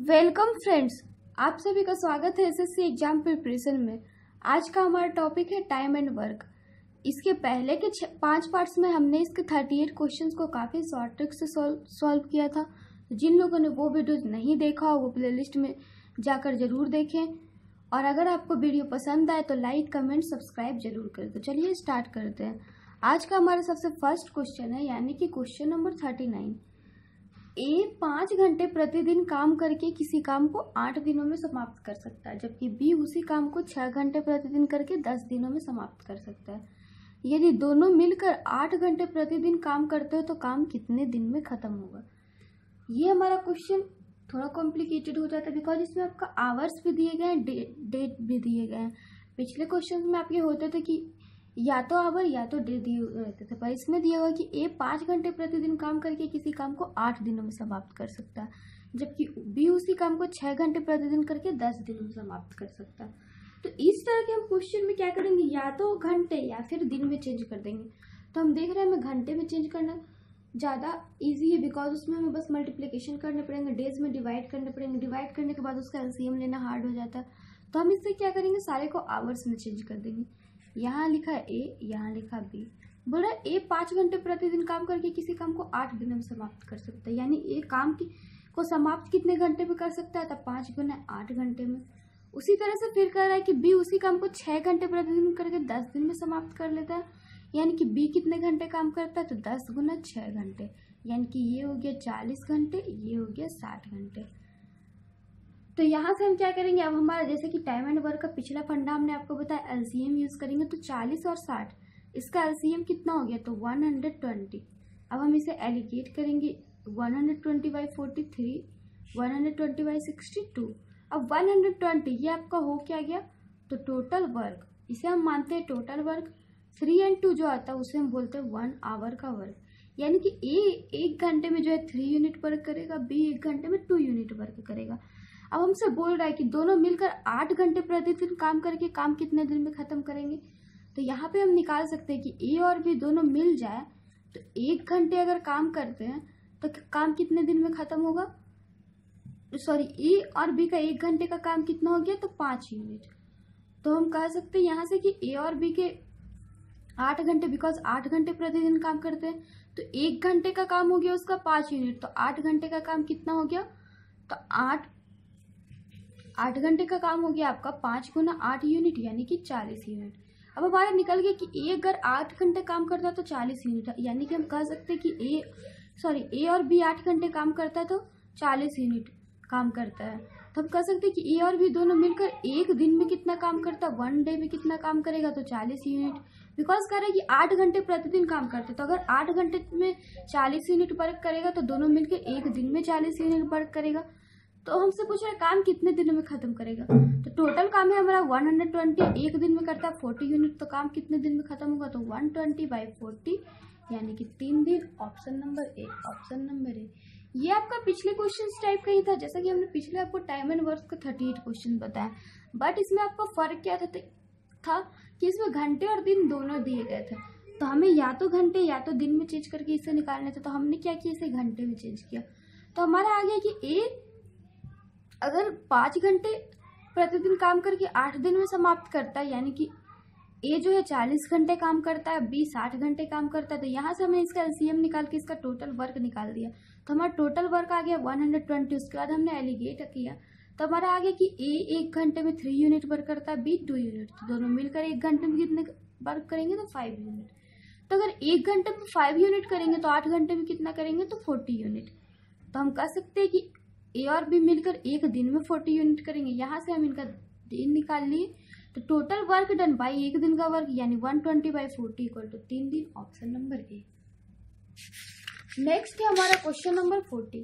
Welcome friends, आप सभी का स्वागत है एसएससी एग्जाम प्रिपरेशन में। आज का हमारा टॉपिक है टाइम एंड वर्क। इसके पहले के 5 पार्ट्स में हमने इसके 38 क्वेश्चंस को काफ़ी शॉर्ट ट्रिक से सॉल्व किया था। जिन लोगों ने वो वीडियो नहीं देखा हो वो प्लेलिस्ट में जाकर जरूर देखें। और अगर आपको वीडियो पसंद आए तो लाइक, कमेंट, सब्सक्राइब जरूर करें। तो चलिए स्टार्ट करते हैं। आज का हमारा सबसे फर्स्ट क्वेश्चन है, यानी कि क्वेश्चन नंबर 39। ए 5 घंटे प्रतिदिन काम करके किसी काम को 8 दिनों में समाप्त कर सकता है, जबकि बी उसी काम को 6 घंटे प्रतिदिन करके 10 दिनों में समाप्त कर सकता है। यदि दोनों मिलकर 8 घंटे प्रतिदिन काम करते हो तो काम कितने दिन में खत्म होगा। ये हमारा क्वेश्चन थोड़ा कॉम्प्लिकेटेड हो जाता है, बिकॉज इसमें आपका आवर्स भी दिए गए हैं, डेट भी दिए गए हैं। पिछले क्वेश्चन में आपके होते थे कि या तो आवर या तो डे दिए रहते थे, पर इसमें दिया हुआ कि ए 5 घंटे प्रतिदिन काम करके किसी काम को 8 दिनों में समाप्त कर सकता है, जबकि बी उसी काम को 6 घंटे प्रतिदिन करके 10 दिनों में समाप्त कर सकता है। तो इस तरह के हम क्वेश्चन में क्या करेंगे, या तो घंटे या फिर दिन में चेंज कर देंगे। तो हम देख रहे हैं हमें घंटे में चेंज करना ज़्यादा ईजी है, बिकॉज उसमें हमें बस मल्टीप्लिकेशन करने पड़ेंगे, डेज में डिवाइड करने पड़ेंगे, डिवाइड करने के बाद उसका एलसीएम लेना हार्ड हो जाता है। तो हम इससे क्या करेंगे, सारे को आवर्स में चेंज कर देंगे। यहाँ लिखा ए, यहाँ लिखा बी। बोल रहा है ए 5 घंटे प्रतिदिन काम करके किसी काम को 8 दिनों में समाप्त कर सकता है, यानी ए काम को समाप्त कितने घंटे में कर सकता है, तो 5 गुना 8 घंटे में। उसी तरह से फिर कह रहा है कि बी उसी काम को 6 घंटे प्रतिदिन करके 10 दिन में समाप्त कर लेता है, यानी कि बी कितने घंटे काम करता है, तो 10 गुना 6 घंटे, यानी कि ये हो गया 40 घंटे, ये हो गया 60 घंटे। तो यहाँ से हम क्या करेंगे, अब हमारा जैसे कि टाइम एंड वर्क का पिछला फंडा हमने आपको बताया, एलसीएम यूज करेंगे। तो 40 और 60 इसका एलसीएम कितना हो गया, तो 120। अब हम इसे एलिगेट करेंगे, 120 बाई 43, 120 बाई 62। अब 120 ये आपका हो क्या गया, तो टोटल वर्क, इसे हम मानते हैं टोटल वर्क। 3 and 2 जो आता है उसे हम बोलते हैं 1 आवर का वर्क, यानी कि ए 1 घंटे में जो है 3 यूनिट वर्क करेगा, बी 1 घंटे में 2 यूनिट वर्क करेगा। अब हमसे बोल रहा है कि दोनों मिलकर 8 घंटे प्रतिदिन काम करके काम कितने दिन में खत्म करेंगे। तो यहाँ पे हम निकाल सकते हैं कि ए और बी दोनों मिल जाए तो 1 घंटे अगर काम करते हैं तो काम कितने दिन में खत्म होगा। सॉरी, ए और बी का 1 घंटे का काम कितना हो गया, तो 5 यूनिट। तो हम कह सकते हैं यहाँ से कि ए और बी के 8 घंटे, बिकॉज 8 घंटे प्रतिदिन काम करते हैं, तो 1 घंटे का काम हो गया उसका 5 यूनिट, तो 8 घंटे का काम कितना हो गया, तो 8 घंटे का काम हो गया आपका 5 गुना 8 यूनिट, यानी कि 40 यूनिट। अब हमारा निकल गया कि ए अगर 8 घंटे काम करता है तो 40 यूनिट, यानी कि हम कह सकते हैं कि ए और बी 8 घंटे काम करता है तो 40 यूनिट काम करता है। तो हम कह सकते हैं कि ए और बी दोनों मिलकर एक दिन में कितना काम करता है, 1 डे में कितना काम करेगा, तो 40 यूनिट। बिकॉज कह रहे हैं कि 8 घंटे प्रतिदिन काम करते, तो अगर 8 घंटे में 40 यूनिट वर्क करेगा तो दोनों मिलकर एक दिन में 40 यूनिट वर्क करेगा। तो हमसे पूछ रहा है काम कितने दिनों में खत्म करेगा। तो टोटल काम है हमारा 120, एक दिन में करता है 40 यूनिट, तो काम कितने दिन में खत्म होगा, तो 120 बाई 40, यानी कि 3 दिन। Option number A, option number A. ये आपका पिछले क्वेश्चन टाइप का ही था, जैसा कि हमने पिछले आपको टाइम एंड वर्क का 38 क्वेश्चन बताया, बट इसमें आपका फर्क क्या था कि इसमें घंटे और दिन दोनों दिए गए थे। तो हमें या तो घंटे या तो दिन में चेंज करके इसे निकालने थे, तो हमने क्या किया, इसे घंटे में चेंज किया। तो हमारा आ गया कि ए अगर 5 घंटे प्रतिदिन काम करके 8 दिन में समाप्त करता है, यानी कि ए जो है 40 घंटे काम करता है, बी 60 घंटे काम करता है। तो यहाँ से हमने इसका एलसीएम निकाल के इसका टोटल वर्क निकाल दिया, तो हमारा टोटल वर्क आ गया 120। उसके बाद हमने एलिगेट किया, तो हमारा आ गया कि ए 1 घंटे में 3 यूनिट वर्क करता है, बी 2 यूनिट। तो दोनों मिलकर 1 घंटे में कितने वर्क करेंगे, तो 5 यूनिट। तो अगर 1 घंटे में 5 यूनिट करेंगे तो 8 घंटे में कितना करेंगे, तो 40 यूनिट। तो हम कह सकते हैं कि ए और बी मिलकर एक दिन में 40 यूनिट करेंगे। यहाँ से हम इनका दिन निकाल लिए, तो टोटल वर्क डन बाई एक दिन का वर्क, यानी 120 बाई 40 इक्वल टू 3 दिन। Option number A. नेक्स्ट है हमारा क्वेश्चन नंबर 40।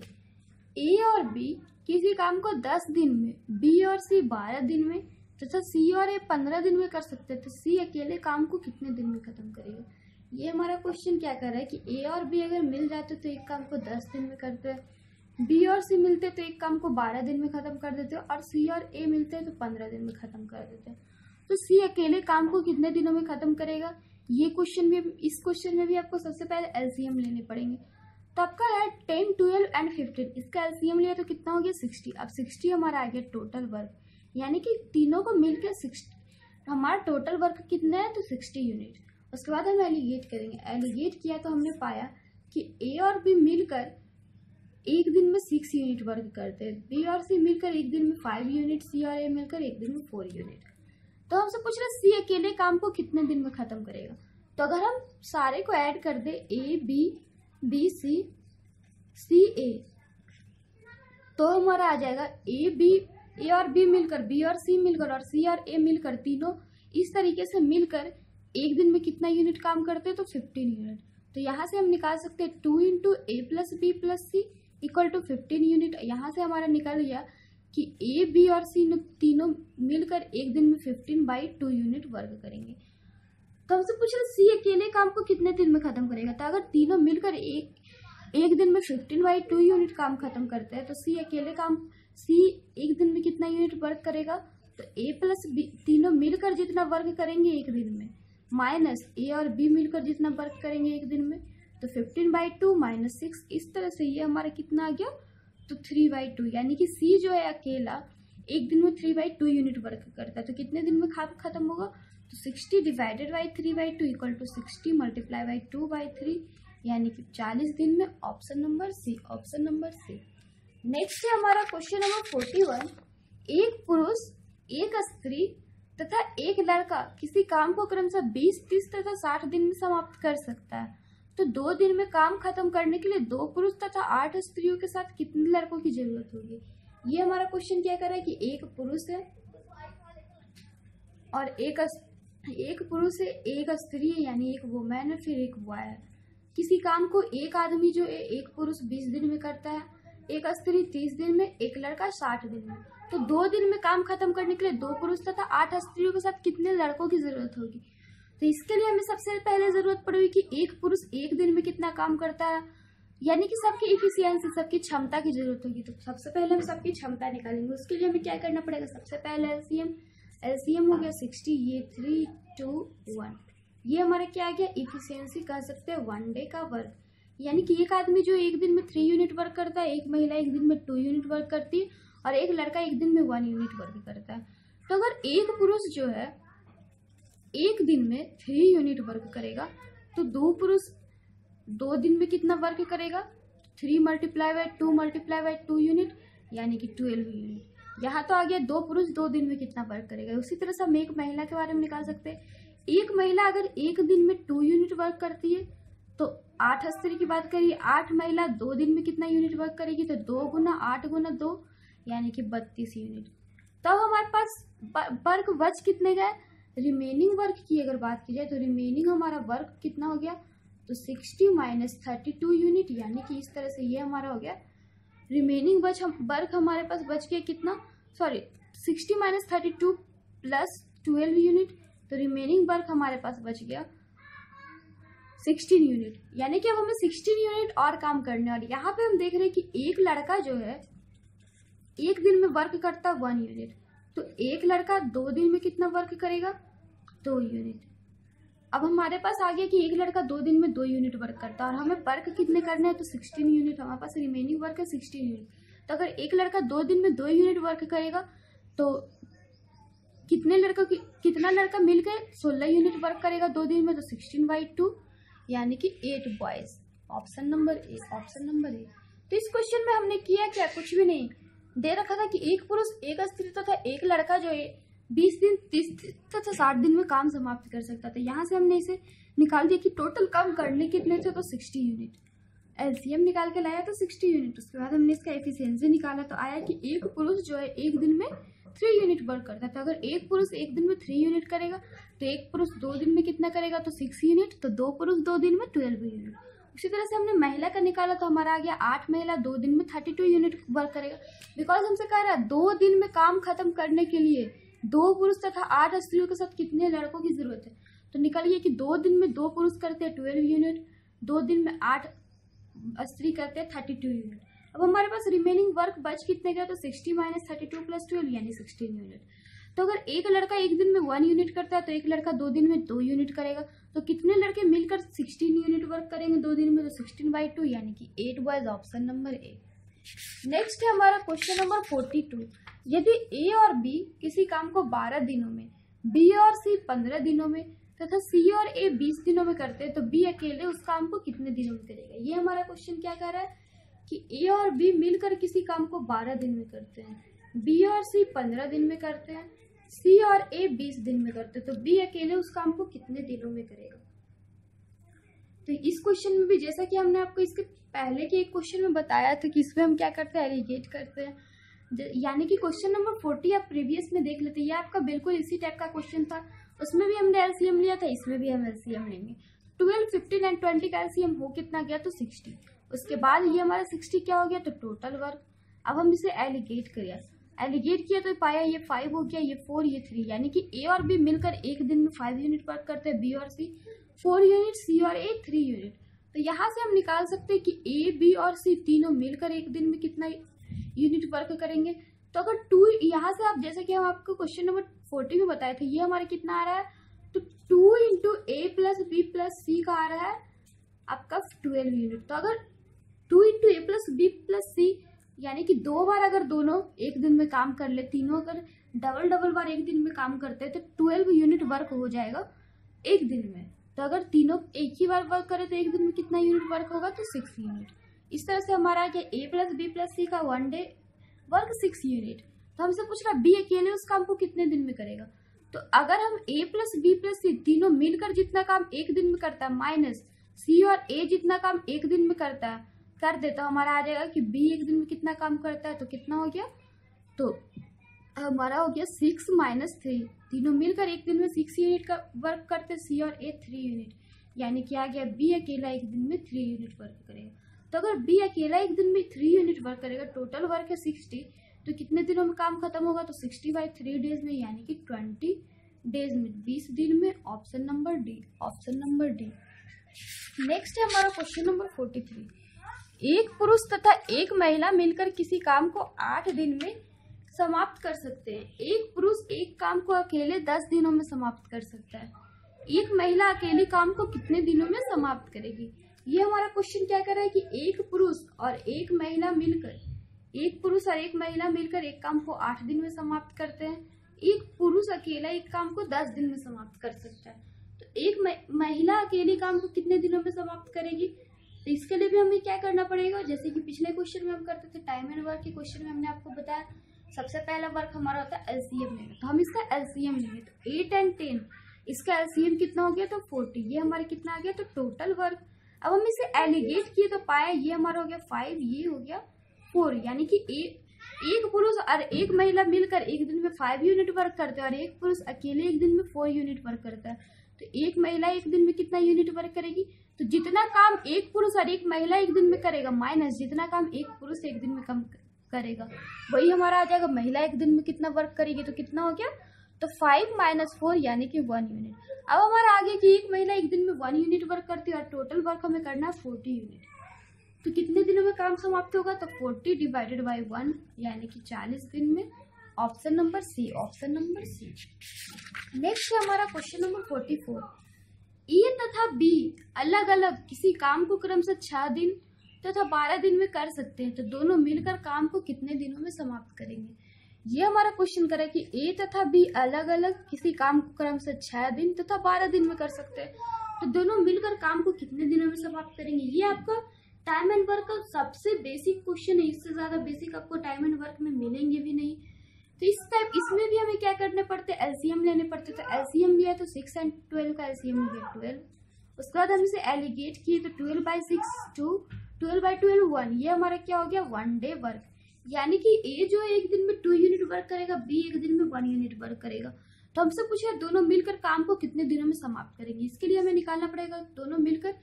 ए और बी किसी काम को 10 दिन में, बी और सी 12 दिन में तथा सी और ए 15 दिन में कर सकते हैं, तो सी अकेले काम को कितने दिन में खत्म करेगा। ये हमारा क्वेश्चन क्या कर रहा है कि ए और बी अगर मिल जाते तो एक काम को 10 दिन में करते हैं, बी और सी मिलते तो एक काम को 12 दिन में खत्म कर देते, और सी और ए मिलते तो 15 दिन में खत्म कर देते। तो सी अकेले काम को कितने दिनों में खत्म करेगा, ये क्वेश्चन भी, इस क्वेश्चन में भी आपको सबसे पहले एलसीएम लेने पड़ेंगे। तो आपका है 10, 12 एंड 15, इसका एलसीएम लिया तो कितना हो गया 60। अब 60 हमारा आ गया टोटल वर्क, यानी कि तीनों को मिलकर 60, हमारा टोटल वर्क कितना है तो 60 यूनिट। उसके बाद हम एलिगेट करेंगे, एलिगेट किया तो हमने पाया कि ए और बी मिलकर एक दिन में 6 यूनिट वर्क करते हैं, बी और सी मिलकर एक दिन में 5 यूनिट, सी और ए मिलकर एक दिन में 4 यूनिट। तो हमसे पूछ रहे सी अकेले काम को कितने दिन में खत्म करेगा। तो अगर हम सारे को ऐड कर दे ए बी सी ए, तो हमारा आ जाएगा ए और बी मिलकर, बी और सी मिलकर और सी और ए मिलकर, तीनों इस तरीके से मिलकर एक दिन में कितना यूनिट काम करते हैं तो 15 यूनिट। तो यहाँ से हम निकाल सकते हैं 2 into A plus B plus C equal to 15 unit. यहाँ से हमारा निकल गया कि ए बी और सी तीनों मिलकर एक दिन में 15/2 यूनिट वर्क करेंगे। तो हमसे पूछ रहे सी अकेले काम को कितने दिन में खत्म करेगा। तो अगर तीनों मिलकर एक दिन में 15/2 यूनिट काम खत्म करते हैं तो सी एक दिन में कितना यूनिट वर्क करेगा। तो ए प्लस बी तीनों मिलकर जितना वर्क करेंगे एक दिन में, माइनस ए और बी मिलकर जितना वर्क करेंगे एक दिन में, तो 15/2 माइनस 6, इस तरह से ये हमारा कितना आ गया तो 3/2, यानी कि सी जो है अकेला एक दिन में 3/2 यूनिट वर्क करता है। तो कितने दिन में खत्म होगा तो 60 divided by 3/2 equal to 60 multiply by 2/3, यानी कि 40 दिन में। Option number C, option number C. Next है हमारा क्वेश्चन नंबर 41। एक पुरुष, एक स्त्री तथा एक लड़का किसी काम को क्रमशः 20, 30 तथा 60 दिन में समाप्त कर सकता है। तो 2 दिन में काम खत्म करने के लिए 2 पुरुष तथा 8 स्त्रियों के साथ कितने लड़कों की जरूरत होगी। ये हमारा क्वेश्चन क्या कर रहा है कि एक पुरुष है और एक पुरुष है, एक स्त्री है यानी एक वुमेन है, फिर एक बॉय है। किसी काम को एक आदमी जो है, एक पुरुष 20 दिन में करता है, एक स्त्री 30 दिन में, एक लड़का 60 दिन में। तो 2 दिन में काम खत्म करने के लिए 2 पुरुष तथा 8 स्त्रियों के साथ कितने लड़कों की जरूरत होगी। तो इसके लिए हमें सबसे पहले जरूरत पड़ेगी कि एक पुरुष एक दिन में कितना काम करता है, यानी कि सबकी इफिशियंसी, सबकी क्षमता की जरूरत होगी। तो सबसे पहले हम सबकी क्षमता निकालेंगे। उसके लिए हमें क्या करना पड़ेगा, सबसे पहले एलसीएम हो गया 60, ये 3, 2, 1, ये हमारा क्या आ गया इफिशियंसी कह सकते हैं 1 डे का वर्क, यानी कि एक आदमी जो एक दिन में 3 यूनिट वर्क करता है, एक महिला एक दिन में 2 यूनिट वर्क करती है और एक लड़का एक दिन में 1 यूनिट वर्क करता है। तो अगर एक पुरुष जो है एक दिन में 3 यूनिट वर्क करेगा तो 2 पुरुष 2 दिन में कितना वर्क करेगा, 3 multiply by 2 multiply by 2 unit, यानी कि 12 यूनिट। यहाँ तो आ गया 2 पुरुष 2 दिन में कितना वर्क करेगा। उसी तरह से हम एक महिला के बारे में निकाल सकते हैं। एक महिला अगर एक दिन में 2 यूनिट वर्क करती है तो 8 स्त्री की बात करिए, 8 महिला 2 दिन में कितना यूनिट वर्क करेगी, तो 2 गुना 8 गुना 2 यानी कि 32 यूनिट। तब हमारे पास वर्क बच कितने गए, रिमेनिंग वर्क की अगर बात की जाए तो रिमेनिंग हमारा वर्क कितना हो गया तो 60 माइनस 32 यूनिट, यानी कि इस तरह से ये हमारा हो गया रिमेनिंग वर्क हमारे पास बच गया कितना, 60 माइनस 32 प्लस 12 यूनिट, तो रिमेनिंग वर्क हमारे पास बच गया 16 यूनिट, यानी कि अब हमें 16 यूनिट और काम करने। और यहाँ पे हम देख रहे हैं कि एक लड़का जो है एक दिन में वर्क करता 1 यूनिट, तो एक लड़का 2 दिन में कितना वर्क करेगा 2 यूनिट। अब हमारे पास आ गया कि एक लड़का 2 दिन में 2 यूनिट वर्क करता है और हमें वर्क कितने करने हैं तो 16 यूनिट, हमारे पास रिमेनिंग वर्क है 16 यूनिट। तो अगर एक लड़का 2 दिन में 2 यूनिट वर्क करेगा तो कितना लड़का मिलकर 16 यूनिट वर्क करेगा 2 दिन में, तो 16/2 यानी कि 8 boys. Option number A, option number A. तो इस क्वेश्चन में हमने किया क्या, कुछ भी नहीं, दे रखा था कि एक पुरुष एक स्त्री तथा एक लड़का जो है 20 दिन 30 तथा 60 दिन में काम समाप्त कर सकता था। यहाँ से हमने इसे निकाल दिया कि टोटल काम करने कितने थे तो 60 यूनिट। एलसीएम निकाल के लाया तो 60 यूनिट। उसके बाद हमने इसका एफिशिएंसी निकाला तो आया कि एक पुरुष जो है एक दिन में 3 यूनिट वर्क करता था। अगर एक पुरुष एक दिन में 3 यूनिट करेगा तो एक पुरुष 2 दिन में कितना करेगा तो 6 यूनिट, तो 2 पुरुष 2 दिन में 12 यूनिट। उसी तरह से हमने महिला का निकाला तो हमारा आ गया 8 महिला 2 दिन में 32 यूनिट वर्क करेगा। बिकॉज हमसे कह रहा है 2 दिन में काम खत्म करने के लिए 2 पुरुष तथा 8 स्त्रियों के साथ कितने लड़कों की जरूरत है, तो निकालिए कि 2 दिन में 2 पुरुष करते हैं 12 यूनिट, 2 दिन में 8 स्त्री करते हैं 32 यूनिट। अब हमारे पास रिमेनिंग वर्क बच कितने गया तो 60 माइनस 32 प्लस 12 यानी 16 यूनिट। तो अगर एक लड़का एक दिन में 1 यूनिट करता है तो एक लड़का 2 दिन में 2 यूनिट करेगा। तो कितने लड़के मिलकर 16 यूनिट वर्क करेंगे 2 दिन में? तो 16/2 यानी कि 8 boys, option number A. Next है हमारा क्वेश्चन नंबर 42। यदि ए और बी किसी काम को 12 दिनों में, बी और सी 15 दिनों में तथा सी और ए 20 दिनों में करते हैं तो बी अकेले उस काम को कितने दिनों में करेगा? ये हमारा क्वेश्चन क्या कह रहा है कि ए और बी मिलकर किसी काम को 12 दिन में करते हैं, बी और सी 15 दिन में करते हैं, सी और ए 20 दिन में करते हैं, तो बी अकेले उस काम को कितने दिनों में करेगा? तो इस क्वेश्चन में भी जैसा कि हमने आपको इसके पहले के एक क्वेश्चन में बताया था कि इसमें हम क्या करते हैं, एलिगेट करते हैं। यानी कि क्वेश्चन नंबर 40 आप प्रीवियस में देख लेते हैं, ये आपका बिल्कुल इसी टाइप का क्वेश्चन था। उसमें भी हमने एलसीएम लिया था, इसमें भी हम एलसीएम लेंगे। 12, 15 एंड 20 का एलसीएम हो कितना गया? तो 60। उसके बाद ये हमारा 60 क्या हो गया? तो टोटल वर्क। अब हम इसे एलिगेट किया तो पाया ये 5 हो गया, ये 4, ये 3, यानी कि ए और बी मिलकर एक दिन में 5 यूनिट वर्क करते हैं, बी और सी 4 यूनिट, सी और ए 3 यूनिट। तो यहाँ से हम निकाल सकते हैं कि ए, बी और सी तीनों मिलकर एक दिन में कितना यूनिट वर्क करेंगे। तो अगर 2 यहाँ से आप, जैसे कि हम आपको क्वेश्चन नंबर 40 में बताए थे, ये हमारा कितना आ रहा है? तो 2 into A plus B plus सी का आ रहा है आपका 12 यूनिट। तो अगर 2 into A plus B plus सी यानी कि 2 बार अगर दोनों एक दिन में काम कर ले, तीनों अगर डबल बार एक दिन में काम करते हैं तो 12 यूनिट वर्क हो जाएगा एक दिन में। तो अगर तीनों एक ही बार वर्क करें तो एक दिन में कितना यूनिट वर्क होगा? तो 6 यूनिट। इस तरह से हमारा आ गया ए प्लस बी प्लस सी का 1 डे वर्क 6 यूनिट। तो हमसे पूछ रहा बी अकेले उस काम को कितने दिन में करेगा? तो अगर हम ए प्लस बी प्लस सी तीनों मिलकर जितना काम एक दिन में करता है माइनस सी और ए जितना काम एक दिन में करता है कर दे, तो हमारा आ जाएगा कि बी एक दिन में कितना काम करता है। तो कितना हो गया? तो हमारा हो गया 6 माइनस 3, तीनों मिलकर एक दिन में 6 यूनिट का वर्क करते हैं, सी और ए 3 यूनिट, यानी कि आ गया बी अकेला एक दिन में 3 यूनिट वर्क करेगा। तो अगर बी अकेला एक दिन में 3 यूनिट वर्क करेगा, टोटल वर्क है 60, तो कितने दिनों में काम खत्म होगा? तो 60/3 डेज में, यानी कि 20 डेज में, 20 दिन में, option number D, option number D. Next है हमारा क्वेश्चन नंबर 43। एक पुरुष तथा एक महिला मिलकर किसी काम को 8 दिन में समाप्त कर सकते हैं। एक पुरुष एक काम को अकेले 10 दिनों में समाप्त कर सकता है। एक महिला अकेले काम को कितने दिनों में समाप्त करेगी? ये हमारा क्वेश्चन क्या कर रहा है कि एक पुरुष और एक महिला मिलकर एक काम को 8 दिन में समाप्त करते हैं। एक पुरुष अकेला एक काम को 10 दिन में समाप्त कर सकता है। तो एक महिला अकेले काम को कितने दिनों में समाप्त करेगी? तो इसके लिए भी हमें क्या करना पड़ेगा, जैसे कि पिछले क्वेश्चन में हम करते थे टाइम एंड वर्क के क्वेश्चन में हमने आपको बताया सबसे पहला वर्क हमारा होता है एलसीएम लेना। तो हम इसका एलसीएम लेंगे, तो 8 एंड 10 इसका एलसीएम कितना हो गया? तो 40। ये हमारे कितना आ गया? तो टोटल वर्क। अब हम इसे एलिगेट किए तो पाया ये हमारा हो गया 5, ये हो गया 4, यानी कि एक पुरुष और एक महिला मिलकर एक दिन में 5 यूनिट वर्क करते हैं और एक पुरुष अकेले एक दिन में 4 यूनिट वर्क करता है। तो एक महिला एक दिन में कितना यूनिट वर्क करेगी? तो जितना काम एक पुरुष और एक महिला एक दिन में करेगा माइनस जितना काम एक पुरुष एक दिन में कम करेगा, वही हमारा आ जाएगा महिला एक दिन में कितना वर्क करेगी। तो कितना हो गया? तो 5 माइनस 4 यानी कि 1 यूनिट। अब हमारा आगे कि एक महिला एक दिन में 1 यूनिट वर्क करती है और टोटल वर्क हमें करना है 40 यूनिट। तो कितने दिनों में काम समाप्त होगा? तो 40 डिवाइडेड बाई 1 यानी कि 40 दिन में, option number C, option number C. Next है हमारा क्वेश्चन नंबर 44। ए तथा बी अलग अलग किसी काम को क्रमशः 6 दिन तथा 12 दिन में कर सकते हैं, तो दोनों मिलकर काम को कितने दिनों में समाप्त करेंगे? ये हमारा क्वेश्चन करे कि ए तथा बी अलग अलग किसी काम को क्रमशः 6 दिन तथा 12 दिन में कर सकते हैं, तो दोनों मिलकर काम को कितने दिनों में समाप्त करेंगे। ये आपका टाइम एंड वर्क का सबसे बेसिक क्वेश्चन है, इससे ज्यादा बेसिक आपको टाइम एंड वर्क में मिलेंगे भी नहीं। तो इसमें भी हमें क्या करने पड़ते, एलसीएम लेने पड़ते। तो एलसीएम लिया तो 6 एंड 12 का एलसीएम हो गया 12। उसके बाद हम इसे एलिगेट किए तो 12/6 2, 12/12 1, ये हमारा क्या हो गया 1 डे वर्क, यानी कि ए जो एक दिन में 2 यूनिट वर्क करेगा, बी एक दिन में 1 यूनिट वर्क करेगा। तो हमसे पूछा दोनों मिलकर काम को कितने दिनों में समाप्त करेंगे। इसके लिए हमें निकालना पड़ेगा दोनों मिलकर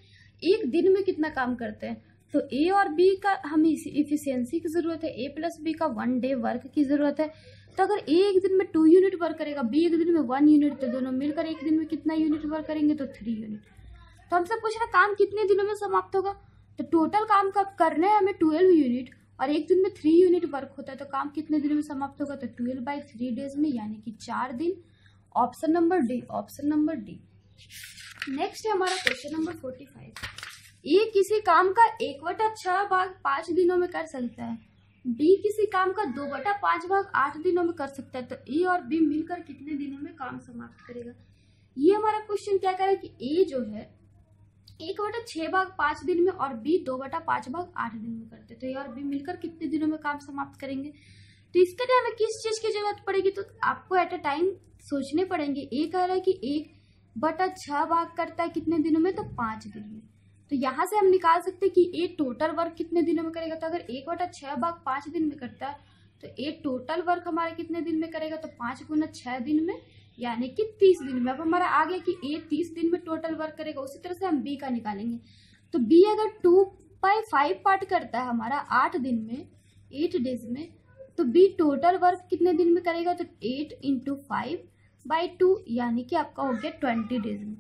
एक दिन में कितना काम करते हैं। तो ए और बी का हमें इफिशियंसी की जरूरत है, ए प्लस बी का 1 डे वर्क की जरूरत है। तो अगर ए एक दिन में 2 यूनिट वर्क करेगा, बी एक दिन में 1 यूनिट, तो दोनों मिलकर एक दिन में कितना यूनिट वर्क करेंगे? तो 3 यूनिट। तो हमसे पूछ रहा काम कितने दिनों में समाप्त होगा। तो टोटल काम कब करना है हमें 12 यूनिट, और एक दिन में 3 यूनिट वर्क होता है, तो काम कितने दिनों में समाप्त होगा? तो 12/3 डेज में, यानी कि 4 दिन। Option number D, option number D. Next है हमारा क्वेश्चन नंबर 45। ए किसी काम का 1/6 भाग 5 दिनों में कर सकता है, बी किसी काम का 2/5 भाग 8 दिनों में कर सकता है, तो ए और बी मिलकर कितने दिनों में काम समाप्त करेगा? ये हमारा क्वेश्चन क्या करे कि ए जो है 1/6 भाग 5 दिन में और बी 2/5 भाग 8 दिन में करते, तो ए और बी मिलकर कितने दिनों में काम समाप्त करेंगे? तो इसके लिए हमें किस चीज की जरूरत पड़ेगी? तो आपको एट अ टाइम सोचने पड़ेंगे। ए कह रहा है कि 1/6 भाग करता है कितने दिनों में? तो 5 दिन में। तो यहाँ से हम निकाल सकते हैं कि ए टोटल वर्क कितने दिनों में करेगा। तो अगर 1/6 भाग 5 दिन में करता है तो ए टोटल वर्क हमारे कितने दिन में करेगा? तो 5 गुना 6 दिन में, यानी कि 30 दिन में। अब हमारा आ गया कि ए 30 दिन में टोटल वर्क करेगा। उसी तरह से हम बी का निकालेंगे। तो बी अगर 2/5 पार्ट करता है हमारा 8 दिन में, 8 डेज में, तो बी टोटल वर्क कितने दिन में करेगा? तो 8 × 5/2, यानी कि आपका हो गया 20 डेज में।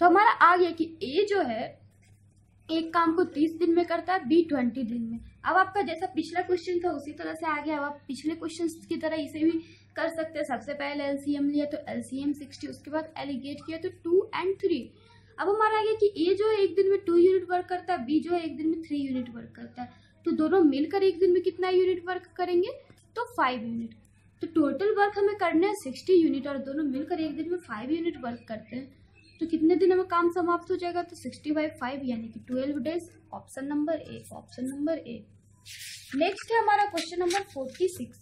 तो हमारा आ गया कि ए जो है एक काम को 30 दिन में करता है, बी 20 दिन में। अब आपका जैसा पिछला क्वेश्चन था उसी तरह से आ गया। अब आप पिछले क्वेश्चन की तरह इसे भी कर सकते हैं। सबसे पहले एलसीएम लिया तो एलसीएम 60, उसके बाद एलिगेट किया तो 2 और 3। अब हमारा आ गया कि ए जो है एक दिन में 2 यूनिट वर्क करता है, बी जो है एक दिन में 3 यूनिट वर्क करता है, तो दोनों मिलकर एक दिन में कितना यूनिट वर्क करेंगे? तो 5 यूनिट। तो टोटल वर्क हमें करना है 60 यूनिट और दोनों मिलकर एक दिन में 5 यूनिट वर्क करते हैं, तो कितने दिनों में काम समाप्त हो जाएगा? तो 60/5, यानी कि 12 days. Option number A, option number A. Next है हमारा क्वेश्चन नंबर 46।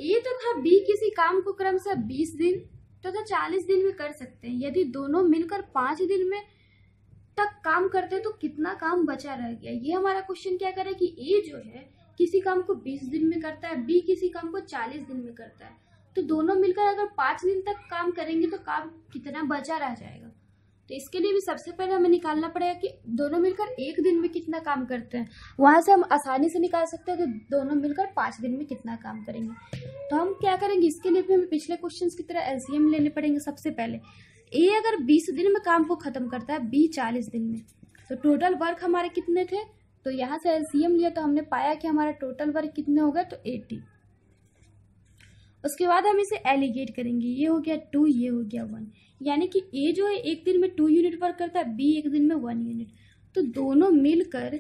ए तथा बी किसी काम को क्रमशः 20 दिन तथा 40 दिन में कर सकते हैं। यदि दोनों मिलकर 5 दिन में तक काम करते हैं तो कितना काम बचा रह गया? ये हमारा क्वेश्चन क्या करे कि ए जो है किसी काम को 20 दिन में करता है, बी किसी काम को 40 दिन में करता है, तो दोनों मिलकर अगर 5 दिन तक काम करेंगे तो काम कितना बचा रह जाएगा? तो इसके लिए भी सबसे पहले हमें निकालना पड़ेगा कि दोनों मिलकर एक दिन में कितना काम करते हैं। वहां से हम आसानी से निकाल सकते हैं कि दोनों मिलकर 5 दिन में कितना काम करेंगे। तो हम क्या करेंगे, इसके लिए भी हमें पिछले क्वेश्चन की तरह एलसीएम लेने पड़ेंगे। सबसे पहले ए अगर 20 दिन में काम को खत्म करता है, बी 40 दिन में, तो टोटल वर्क हमारे कितने थे? तो यहाँ से एलसीएम लिया तो हमने पाया कि हमारा टोटल वर्क कितने होगा? तो 80। उसके बाद हम इसे एलिगेट करेंगे। ये हो गया 2, ये हो गया 1, यानी कि ए जो है एक दिन में 2 यूनिट वर्क करता है, बी एक दिन में 1 यूनिट, तो दोनों मिलकर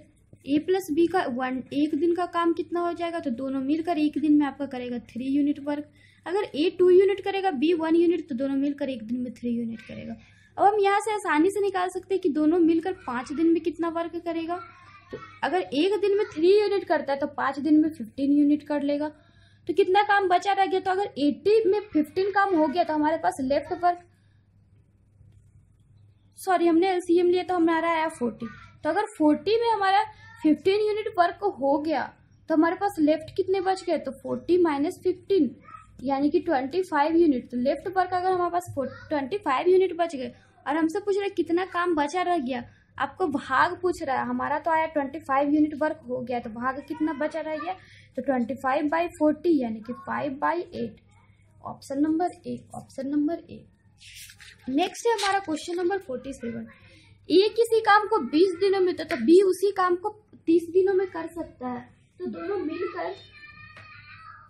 ए प्लस बी का 1 दिन का काम कितना हो जाएगा? तो दोनों मिलकर एक दिन में आपका करेगा 3 यूनिट वर्क। अगर ए 2 यूनिट करेगा, बी 1 यूनिट, तो दोनों मिलकर एक दिन में 3 यूनिट करेगा। अब हम यहाँ से आसानी से निकाल सकते हैं कि दोनों मिलकर 5 दिन में कितना वर्क करेगा। तो अगर एक दिन में 3 यूनिट करता है तो 5 दिन में 15 यूनिट कर लेगा, तो कितना काम बचा रह गया? तो अगर 80 में 15 काम हो गया तो हमारे पास लेफ्ट वर्क, सॉरी हमने एलसीएम लिया तो हमारा आया 40। तो अगर 40 में हमारा 15 यूनिट वर्क हो गया तो हमारे पास लेफ्ट कितने बच गए? तो 40 माइनस 15, यानी कि 25 यूनिट। तो लेफ्ट वर्क अगर हमारे पास 25 यूनिट बच गए और हमसे पूछ रहे कितना काम बचा रह गया, आपको भाग पूछ रहा है। हमारा तो आया 25 यूनिट वर्क हो गया, तो भाग कितना बचा रह गया? तो 25/40, यानी कि 5/8। Option number A, option number A. Next है हमारा क्वेश्चन नंबर 47। ए किसी काम को 20 दिनों में तो बी उसी काम को 30 दिनों में कर सकता है, तो दोनों मिलकर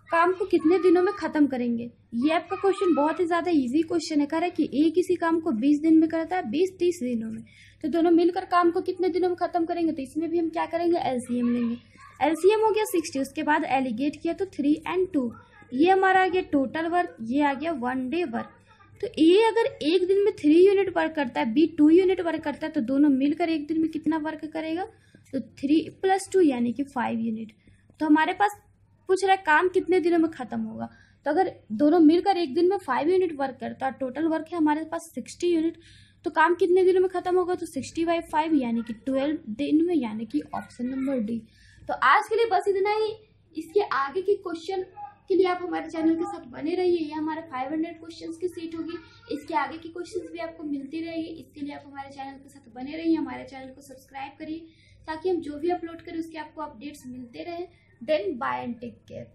काम को कितने दिनों में खत्म करेंगे? ये आपका क्वेश्चन बहुत ही ज्यादा इजी क्वेश्चन है। कह रहा है कि ए किसी काम को 20 दिन में करता है, 20 30 दिनों में, तो दोनों मिलकर काम को कितने दिनों में खत्म करेंगे? तो इसमें भी हम क्या करेंगे? एलसीएम लेंगे। एलसीएम हो गया 60, उसके बाद एलिगेट किया तो 3 और 2, ये हमारा आ गया टोटल वर्क, ये आ गया 1 डे वर्क। तो ए अगर एक दिन में 3 यूनिट वर्क करता है, बी 2 यूनिट वर्क करता है, तो दोनों मिलकर एक दिन में कितना वर्क करेगा? तो 3 + 2, यानी कि 5 यूनिट। तो हमारे पास पूछ रहा है काम कितने दिनों में खत्म होगा। तो अगर दोनों मिलकर एक दिन में 5 यूनिट वर्क करता है, टोटल वर्क है हमारे पास 60 यूनिट, तो काम कितने दिनों में खत्म होगा? तो 60/5, यानी कि 12 दिन में, यानी कि ऑप्शन नंबर डी। तो आज के लिए बस इतना ही। इसके आगे के क्वेश्चन के लिए आप हमारे चैनल के साथ बने रहिए। ये हमारा 500 क्वेश्चंस की सीट होगी। इसके आगे की क्वेश्चंस भी आपको मिलती रहेगी। इसके लिए आप हमारे चैनल के साथ बने रहिए, हमारे चैनल को सब्सक्राइब करिए ताकि हम जो भी अपलोड करें उसके आपको अपडेट्स मिलते रहे। Then bye and take care.